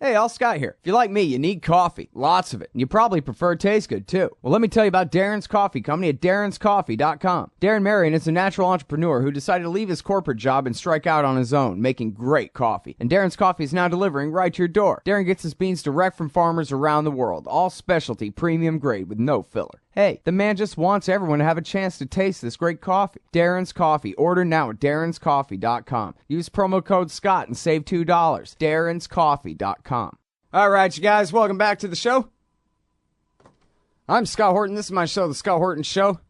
Hey, all Scott here. If you're like me, you need coffee. Lots of it. And you probably prefer it tastes good, too. Well, let me tell you about Darren's Coffee Company at darrenscoffee.com. Darren Marion is a natural entrepreneur who decided to leave his corporate job and strike out on his own, making great coffee. And Darren's Coffee is now delivering right to your door. Darren gets his beans direct from farmers around the world. All specialty, premium grade with no filler. Hey, the man just wants everyone to have a chance to taste this great coffee. Darren's Coffee. Order now at darrenscoffee.com. Use promo code SCOTT and save $2. darrenscoffee.com. All right, you guys, welcome back to the show. I'm Scott Horton. This is my show, The Scott Horton Show.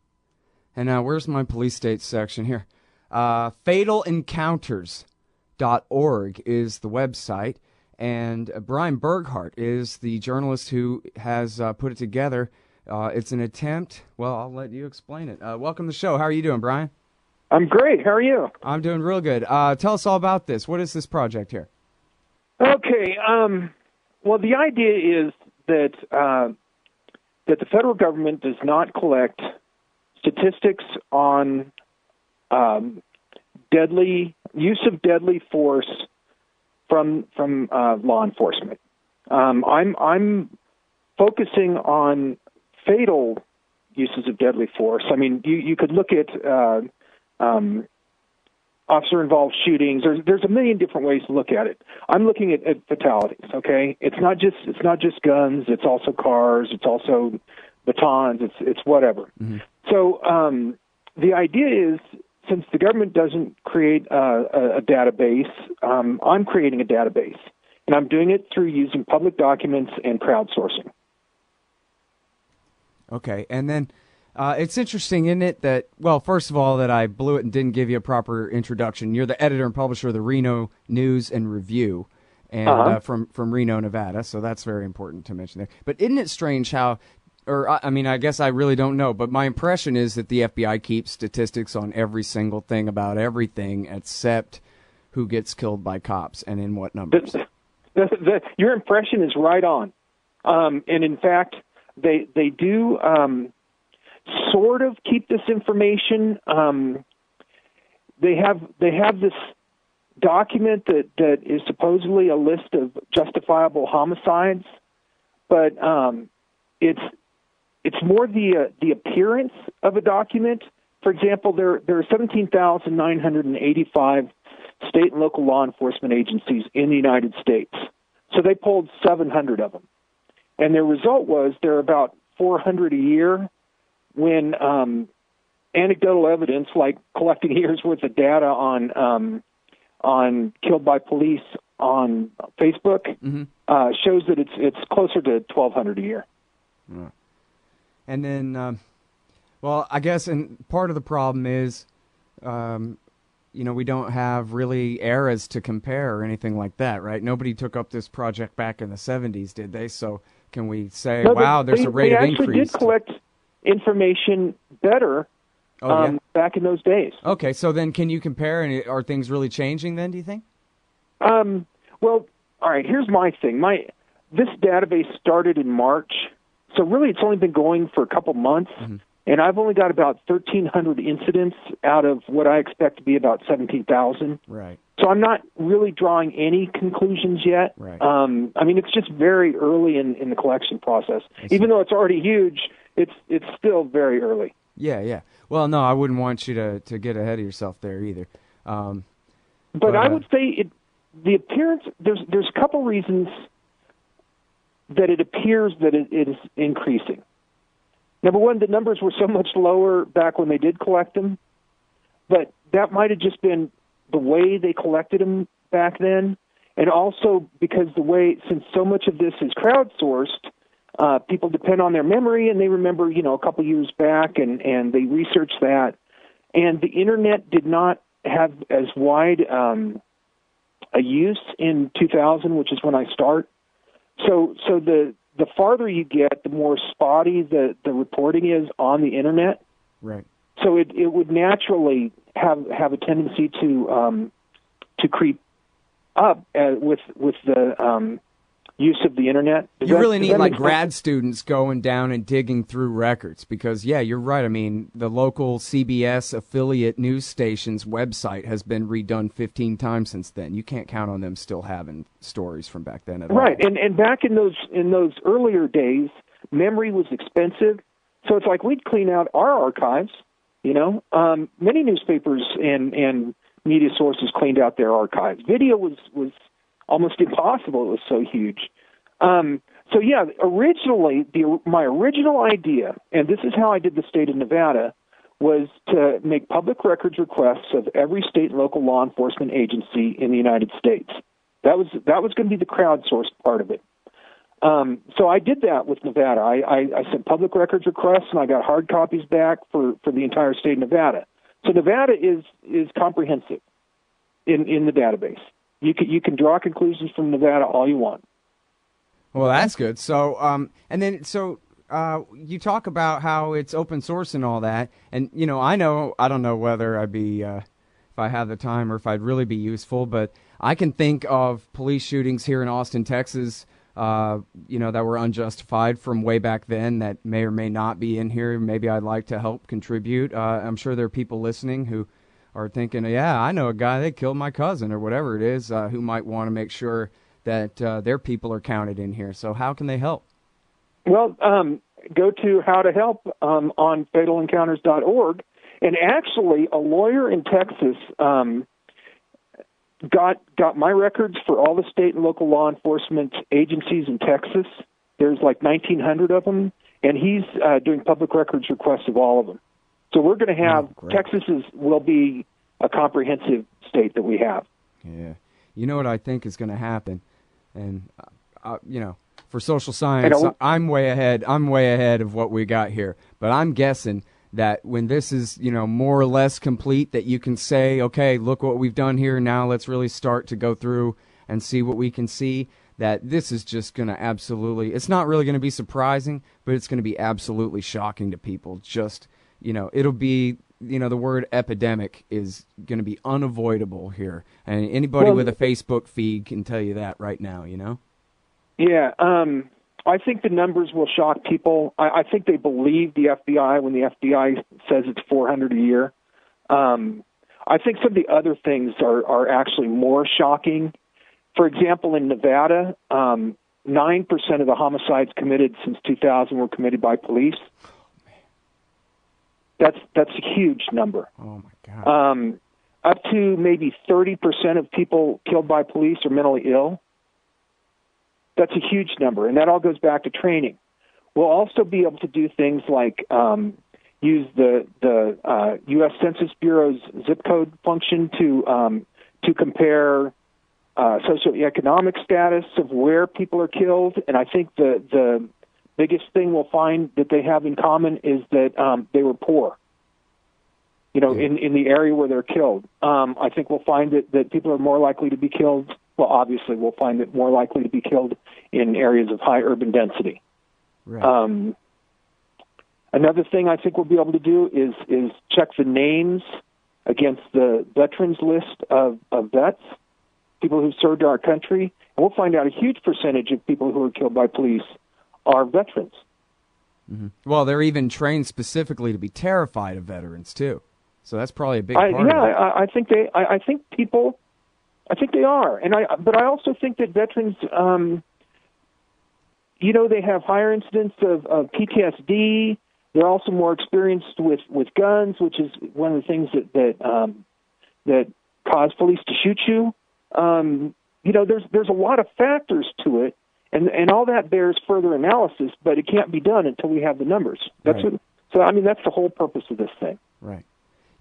And where's my police state section here? Fatalencounters.org is the website. And Brian Burghart is the journalist who has put it together. It's an attempt. Well, I'll let you explain it. Welcome to the show. How are you doing, Brian? I'm great. How are you? I'm doing real good. Tell us all about this. What is this project here? Okay. Well, the idea is that that the federal government does not collect statistics on use of deadly force from law enforcement. I'm focusing on fatal uses of deadly force. I mean, you could look at officer-involved shootings. There's a million different ways to look at it. I'm looking at fatalities. Okay, it's not just guns. It's also cars. It's also batons. It's whatever. Mm-hmm. So the idea is, since the government doesn't create a database, I'm creating a database, and I'm doing it through using public documents and crowdsourcing. Okay, and then it's interesting, isn't it, that, well, first of all, that I blew it and didn't give you a proper introduction. You're the editor and publisher of the Reno News and Review, and from Reno, Nevada, so that's very important to mention there. But isn't it strange how, I guess I really don't know, but my impression is that the FBI keeps statistics on every single thing about everything except who gets killed by cops and in what numbers. Your impression is right on. And in fact, they do sort of keep this information. They have this document that is supposedly a list of justifiable homicides, but it's more the appearance of a document. For example, there are 17,985 state and local law enforcement agencies in the United States. So they polled 700 of them. And their result was there are about 400 a year, when anecdotal evidence, like collecting a year's worth of data on killed by police on Facebook, shows that it's closer to 1,200 a year. Yeah. And then, well, I guess, and part of the problem is, we don't have really eras to compare or anything like that, right? Nobody took up this project back in the 70s, did they? So can we say, wow, there's a rate of increase? They actually did collect information better back in those days. Okay, so then can you compare, and are things really changing then, do you think? Well, all right, here's my thing. This database started in March, so really it's only been going for a couple months, and I've only got about 1,300 incidents out of what I expect to be about 17,000. Right. So I'm not really drawing any conclusions yet. Right. It's just very early in the collection process. Even though it's already huge, it's still very early. Yeah. Well, no, I wouldn't want you to get ahead of yourself there either. But I would say the appearance, there's a couple reasons that it appears that it is increasing. Number one, the numbers were so much lower back when they did collect them, but that might have just been the way they collected them back then, and also because since so much of this is crowdsourced, people depend on their memory, and they remember, a couple years back, and they research that. And the Internet did not have as wide a use in 2000, which is when I start. So the farther you get, the more spotty the reporting is on the Internet. Right. So it would naturally have a tendency to creep up with the use of the internet. You really need like grad students going down and digging through records because, yeah, you're right. I mean, the local CBS affiliate news station's website has been redone 15 times since then. You can't count on them still having stories from back then at all. Right, and back in those earlier days, memory was expensive, so it's like we'd clean out our archives. Many newspapers and media sources cleaned out their archives. Video was almost impossible. It was so huge. Originally, my original idea, and this is how I did the state of Nevada, was to make public records requests of every state and local law enforcement agency in the United States. That was going to be the crowdsourced part of it. So I did that with Nevada. I sent public records requests, and I got hard copies back for the entire state of Nevada. So Nevada is comprehensive in the database. You can draw conclusions from Nevada all you want. Well, that's good. So, you talk about how it's open source and all that, and I don't know whether I'd be if I have the time or if I'd really be useful, but I can think of police shootings here in Austin, Texas, that were unjustified from way back then that may or may not be in here. Maybe I'd like to help contribute. I'm sure there are people listening who are thinking, yeah, I know a guy that killed my cousin or whatever it is, who might want to make sure that their people are counted in here. So how can they help? Well, go to how to help on fatalencounters.org. And actually, a lawyer in Texas got my records for all the state and local law enforcement agencies in Texas. There's like 1,900 of them, and he's doing public records requests of all of them. So we're going to have Texas will be a comprehensive state that we have. Yeah, you know what I think is going to happen, and for social science, I'm way ahead. I'm way ahead of what we got here, but I'm guessing that when this is more or less complete, that you can say, okay, look what we've done here. Now let's really start to go through and see what we can see. That this is just going to absolutely. It's not really going to be surprising, but it's going to be absolutely shocking to people. Just it'll be, the word epidemic is going to be unavoidable here. And anybody with a Facebook feed can tell you that right now, Yeah, I think the numbers will shock people. I think they believe the FBI when the FBI says it's 400 a year. I think some of the other things are actually more shocking. For example, in Nevada, 9% of the homicides committed since 2000 were committed by police. That's a huge number. Oh, my God. Up to maybe 30% of people killed by police are mentally ill. That's a huge number, and that all goes back to training. We'll also be able to do things like use the U.S. Census Bureau's zip code function to compare socioeconomic status of where people are killed, and I think the biggest thing we'll find that they have in common is that they were poor. In the area where they're killed. I think we'll find that people are more likely to be killed. Well, obviously, we'll find it more likely to be killed in areas of high urban density. Right. Another thing I think we'll be able to do is check the names against the veterans list of vets, people who served our country, and we'll find out a huge percentage of people who are killed by police are veterans. Mm-hmm. Well, they're even trained specifically to be terrified of veterans too. So that's probably a big part of it. I think they are, but I also think that veterans, they have higher incidence of PTSD. They're also more experienced with guns, which is one of the things that cause police to shoot you. There's a lot of factors to it, and all that bears further analysis, but it can't be done until we have the numbers. That's the whole purpose of this thing. Right.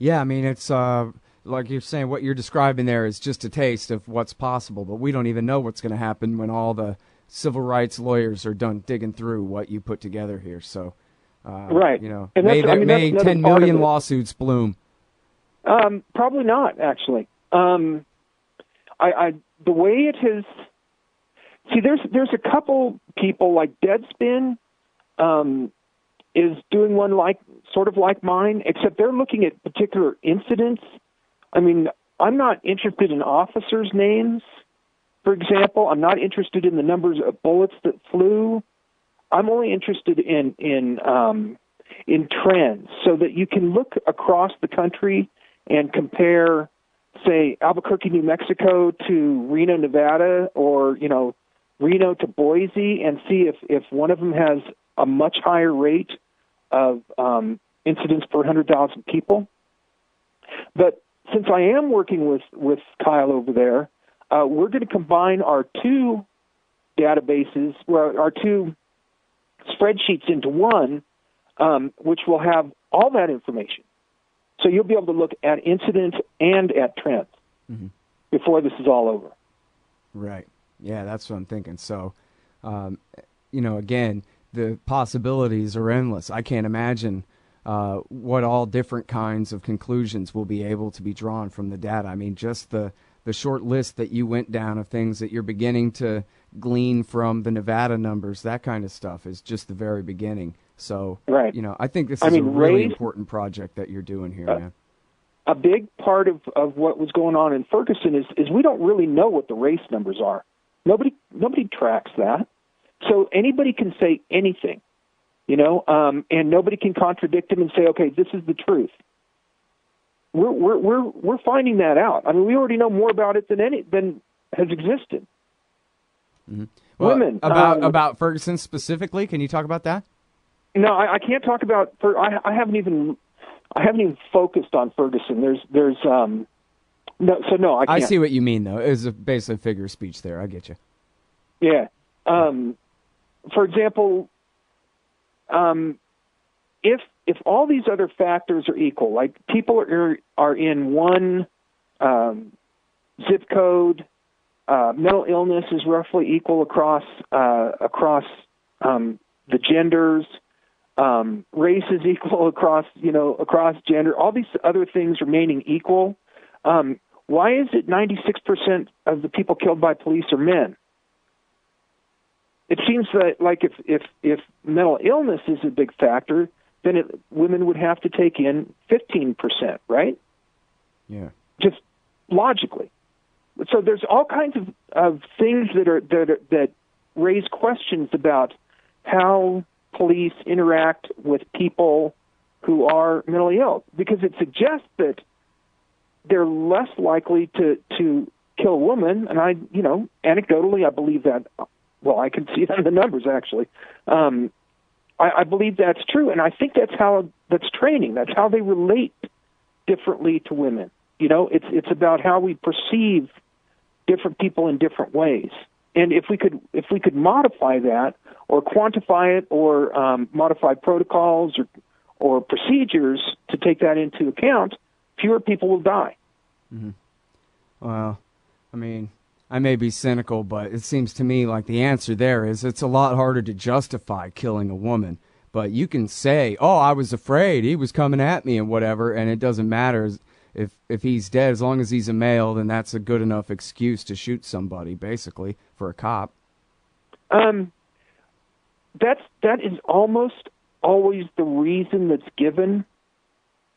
Yeah, I mean, it's like you're saying, what you're describing there is just a taste of what's possible, but we don't even know what's going to happen when all the civil rights lawyers are done digging through what you put together here. So, right. And may 10 million lawsuits bloom. Probably not, actually. The way it has, there's a couple people like Deadspin, is doing one sort of like mine, except they're looking at particular incidents. I mean, I'm not interested in officers' names. for example. I'm not interested in the numbers of bullets that flew. I'm only interested in trends, so that you can look across the country and compare, say, Albuquerque, New Mexico to Reno, Nevada, or Reno to Boise, and see if one of them has a much higher rate of incidents per 100,000 people. But since I am working with Kyle over there, we're going to combine our two databases, our two spreadsheets into one, which will have all that information. So you'll be able to look at incidents and at trends before this is all over. Right. Yeah, that's what I'm thinking. So, again, the possibilities are endless. I can't imagine what all different kinds of conclusions will be able to be drawn from the data. I mean, just the short list that you went down of things that you're beginning to glean from the Nevada numbers, that kind of stuff is just the very beginning. So, right. I think this is a really important project that you're doing here, man. A big part of what was going on in Ferguson is we don't really know what the race numbers are. Nobody tracks that. So anybody can say anything, and nobody can contradict him and say, okay, this is the truth. We're finding that out. I mean, we already know more about it than has existed. Mm-hmm. Well, women about Ferguson specifically. Can you talk about that? No, I can't talk about. I haven't even focused on Ferguson. There's no. I can't. I see what you mean though. It's basically a figure of speech there. I get you. Yeah. For example, if all these other factors are equal, like people are in one zip code, mental illness is roughly equal across the genders. Race is equal across gender. All these other things remaining equal. Why is it 96% of the people killed by police are men? It seems that, like, if mental illness is a big factor, then women would have to take in 15%, right? Yeah. Just logically. So there's all kinds of things that raise questions about how police interact with people who are mentally ill, because it suggests that they're less likely to kill a woman, and anecdotally, I believe that. Well, I can see that in the numbers, actually. I believe that's true, and I think that's training. That's how they relate differently to women. It's about how we perceive different people in different ways. And if we could modify that, or quantify it, or modify protocols or procedures to take that into account, fewer people will die. Mm-hmm. Well, I mean, I may be cynical, but it seems to me like the answer there is it's a lot harder to justify killing a woman. But you can say, oh, I was afraid, he was coming at me and whatever, and it doesn't matter. If he's dead, as long as he's a male, then that's a good enough excuse to shoot somebody, basically, for a cop. That is almost always the reason that's given.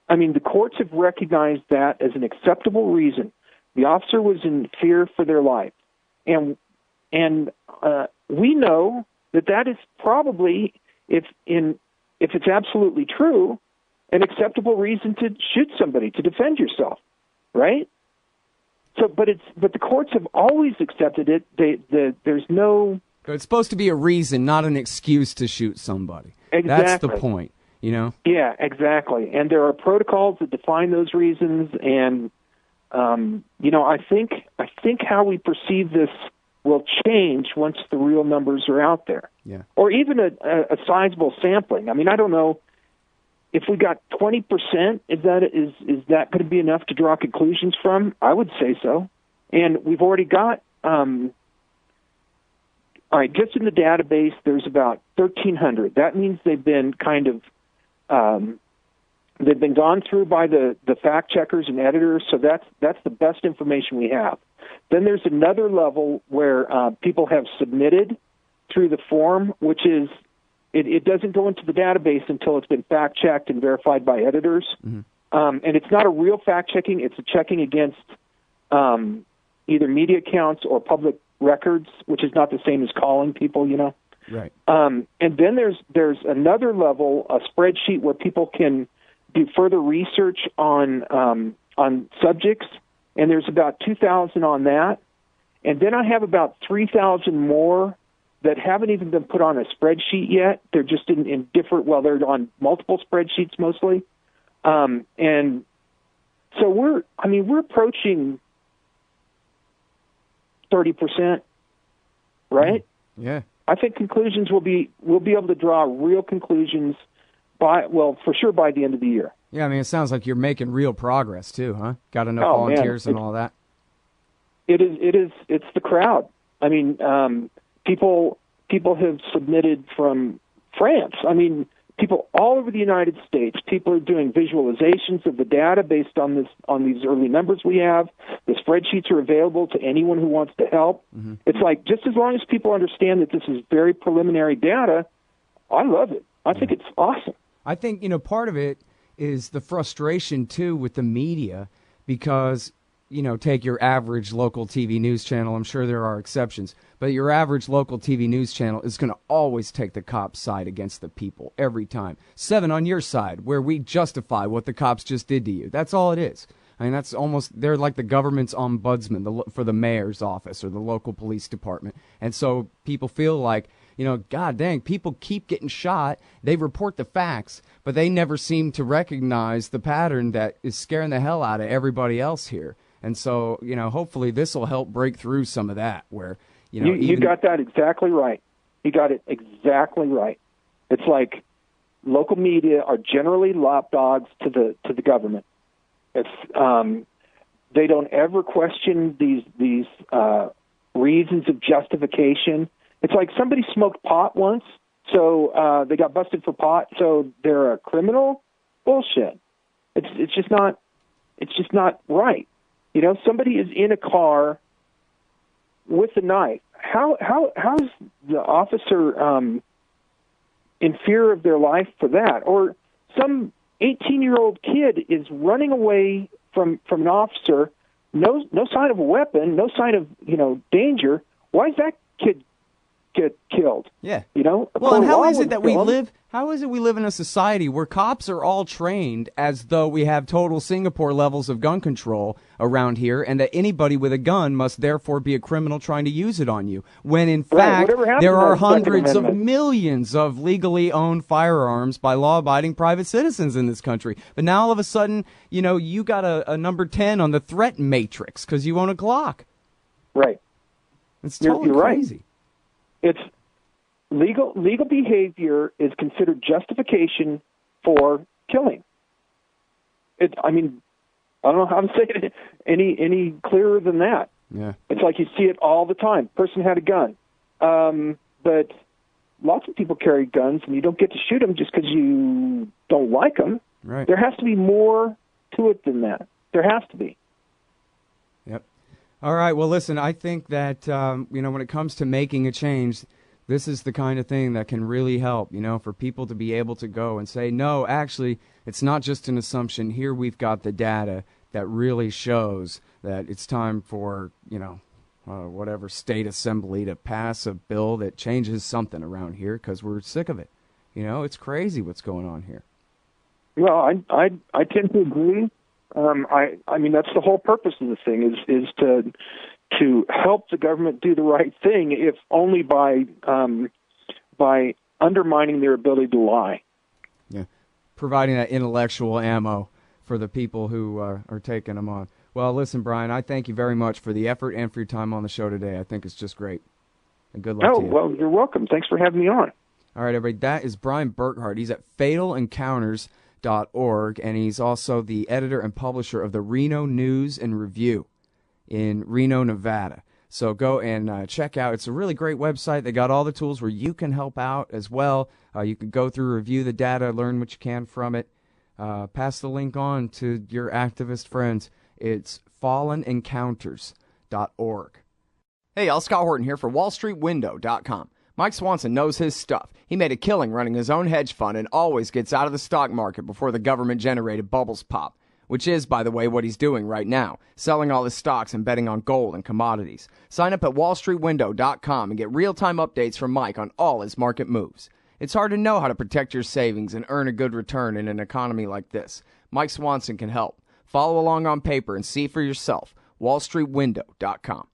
I mean, the courts have recognized that as an acceptable reason. The officer was in fear for their life, and we know that is probably, if it's absolutely true, an acceptable reason to shoot somebody, to defend yourself, right? So, but the courts have always accepted it. There's no. It's supposed to be a reason, not an excuse to shoot somebody. Exactly. That's the point, Yeah, exactly. And there are protocols that define those reasons, and I think how we perceive this will change once the real numbers are out there. Yeah. Or even a sizable sampling. I mean, I don't know if we got 20%. Is that going to be enough to draw conclusions from? I would say so. And we've already got. All right, just in the database, there's about 1,300. That means they've been kind of they've been gone through by the fact checkers and editors. So that's the best information we have. Then there's another level where people have submitted through the form, which is it doesn't go into the database until it's been fact checked and verified by editors. Mm-hmm. And it's not a real fact checking; it's a checking against either media accounts or public records, which is not the same as calling people, Right. And then there's another level, a spreadsheet where people can do further research on subjects, and there's about 2,000 on that. And then I have about 3,000 more that haven't even been put on a spreadsheet yet. They're just in different, they're on multiple spreadsheets mostly. And so we're approaching 30%, right? Yeah. I think conclusions we'll be able to draw real conclusions for sure by the end of the year. Yeah, I mean, it sounds like you're making real progress too, huh? Got enough volunteers and all that. It's the crowd. I mean, people have submitted from France. I mean, people all over the United States. People are doing visualizations of the data based on these early numbers we have. The spreadsheets are available to anyone who wants to help. Mm-hmm. It's like, just as long as people understand that this is very preliminary data, I love it. I think it's awesome. I think, part of it is the frustration too with the media, because take your average local TV news channel. I'm sure there are exceptions, but your average local TV news channel is going to always take the cops' side against the people every time. 7 on your side, where we justify what the cops just did to you. That's all it is. I mean, they're like the government's ombudsman for the mayor's office or the local police department. And so people feel like, God dang, people keep getting shot. They report the facts, but they never seem to recognize the pattern that is scaring the hell out of everybody else here. And so, hopefully this will help break through some of that where, You got that exactly right. You got it exactly right. It's like local media are generally lapdogs to the government. It's they don't ever question these reasons of justification. It's like somebody smoked pot once, so they got busted for pot, so they're a criminal. Bullshit. It's just not right. Somebody is in a car with a knife. How is the officer in fear of their life for that? Or some 18-year-old kid is running away from an officer, no sign of a weapon, no sign of danger. Why is that kid get killed? Yeah. Well, and how is it that we live? How is it we live in a society where cops are all trained as though we have total Singapore levels of gun control around here, and that anybody with a gun must therefore be a criminal trying to use it on you, when in fact there are hundreds of millions of legally owned firearms by law-abiding private citizens in this country. But now all of a sudden, you got a number 10 on the threat matrix because you own a Glock. Right. It's totally crazy. It's legal behavior is considered justification for killing. I don't know how to say it any clearer than that. Yeah. It's like you see it all the time. Person had a gun. But lots of people carry guns, and you don't get to shoot them just because you don't like them. Right. There has to be more to it than that. There has to be. Yep. All right. Well, listen, I think that, when it comes to making a change, this is the kind of thing that can really help, for people to be able to go and say, no, actually, it's not just an assumption. Here we've got the data that really shows that it's time for, whatever state assembly to pass a bill that changes something around here because we're sick of it. It's crazy what's going on here. Well, I tend to agree. I mean, that's the whole purpose of the thing is to help the government do the right thing, if only by undermining their ability to lie. Yeah, providing that intellectual ammo for the people who are taking them on. Well, listen, Brian, I thank you very much for the effort and for your time on the show today. I think it's just great. And good luck to you. Well, you're welcome. Thanks for having me on. All right, everybody. That is Brian Burghart. He's at fatalencounters.org, and he's also the editor and publisher of the Reno News and Review in Reno, Nevada. So go and check out. It's a really great website. They got all the tools where you can help out as well. You can go through, review the data, learn what you can from it. Pass the link on to your activist friends. It's fallenencounters.org. Hey, y'all, Scott Horton here for WallStreetWindow.com. Mike Swanson knows his stuff. He made a killing running his own hedge fund and always gets out of the stock market before the government-generated bubbles pop. which is, by the way, what he's doing right now, selling all his stocks and betting on gold and commodities. Sign up at wallstreetwindow.com and get real-time updates from Mike on all his market moves. It's hard to know how to protect your savings and earn a good return in an economy like this. Mike Swanson can help. Follow along on paper and see for yourself. wallstreetwindow.com.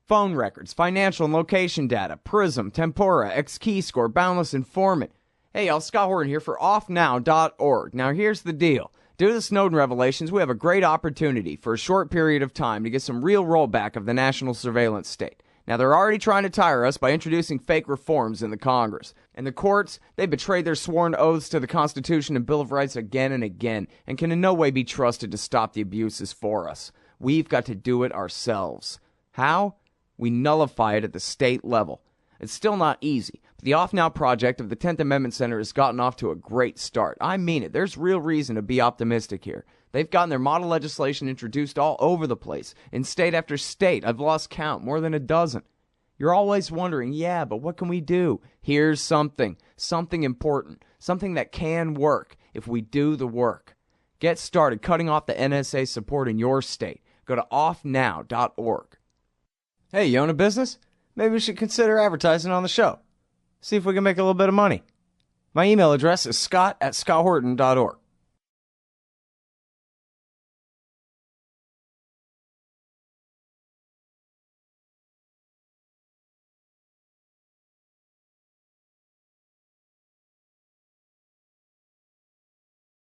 Phone records, financial and location data, Prism, Tempora, X-Keyscore, Boundless Informant. Hey, y'all, Scott Horton here for offnow.org. Now, here's the deal. Due to the Snowden revelations, we have a great opportunity for a short period of time to get some real rollback of the national surveillance state. Now, they're already trying to tire us by introducing fake reforms in the Congress. And the courts, they betrayed their sworn oaths to the Constitution and Bill of Rights again and again, and can in no way be trusted to stop the abuses for us. We've got to do it ourselves. How? We nullify it at the state level. It's still not easy, but the Off Now project of the 10th Amendment Center has gotten off to a great start. I mean it. There's real reason to be optimistic here. They've gotten their model legislation introduced all over the place, in state after state. I've lost count, more than a dozen. You're always wondering, yeah, but what can we do? Here's something important, something that can work if we do the work. Get started cutting off the NSA support in your state. Go to offnow.org. Hey, you own a business? Maybe we should consider advertising on the show. See if we can make a little bit of money. My email address is scott@scotthorton.org.